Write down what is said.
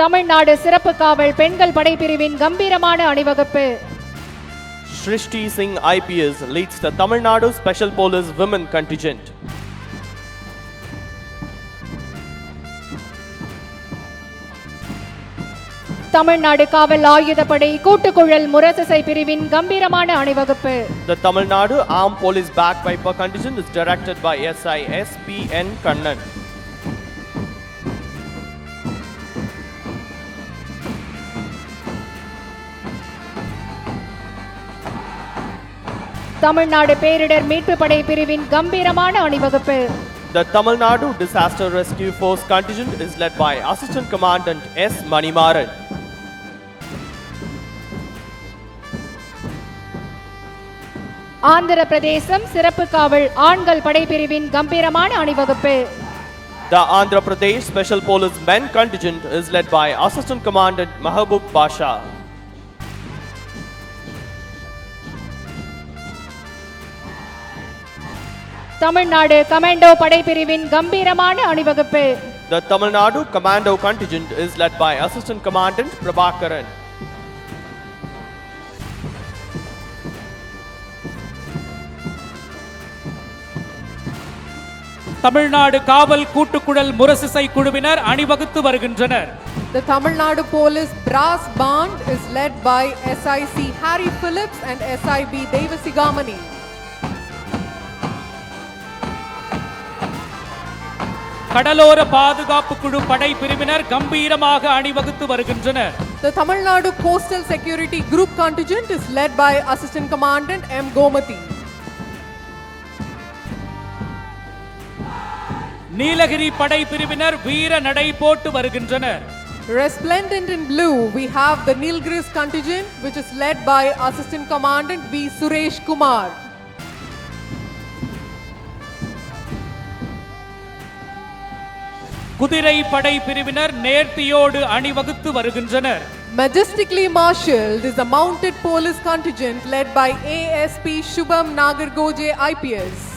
தமிழ்நாடு சிறப்பு காவல் பெண்கள் படைப்பிரிவின் கம்பீரமான அணிவகுப்பு. Shrishti Singh IPS leads the Tamil Nadu Special Police Women Contingent. Tamil Nadu காவல் ஆயுதப்படை கூட்டுக்குழல் முரசசை பிரிவின் கம்பீரமான அணிவகுப்பு. The Tamil Nadu Armed Police Bagpiper Contingent is directed by SI SPN Kannan. Tamil Nadu பேரிடர் மீட்பு படை பிரிவின் கம்பீரமான அணிவகுப்பு. The Tamil Nadu Disaster Rescue Force Contingent is led by Assistant Commandant S. Manimaran. Andhra பிரதேசம் சிறப்பு காவல் ஆண்கள் படைப்பிரிவின் கம்பீரமான அணிவகுப்பு. The Andhra Pradesh Special Police Men Contingent is led by Assistant Commandant Mahabub Basha. Tamil Nadu commando படைப்பிரிவின் கம்பீரமான அணிவகுப்பு. The Tamil Nadu Commando Contingent is led by Assistant Commandant Prabhakaran. Tamil Nadu காவல் கூட்டுக்குழல் முரசிசை குழுவினர் அணிவகுத்து வருகின்றனர். The Tamil Nadu Police Brass Band is led by SIC Harry Phillips and SIB Devasigamani. கடலோர பாதுகாப்பு குழு படை பிரிவினர் கம்பீரமாக அணிவகுத்து வருகின்றனர். The Tamil Nadu Coastal Security Group Contingent is led by Assistant Commandant M. Gomathi. Nilgiri படை பிரிவினர் வீர நடை போட்டு வருகின்றனர். Resplendent in blue, we have the Nilgiris Contingent, which is led by Assistant Commandant V. Suresh Kumar. குதிரை படை பிரிவினர் நேர்த்தியோடு அணிவகுத்து வருகின்றனர். Majestically marshaled is the Mounted Police Contingent led by ASP Shubham Nagargoje IPS.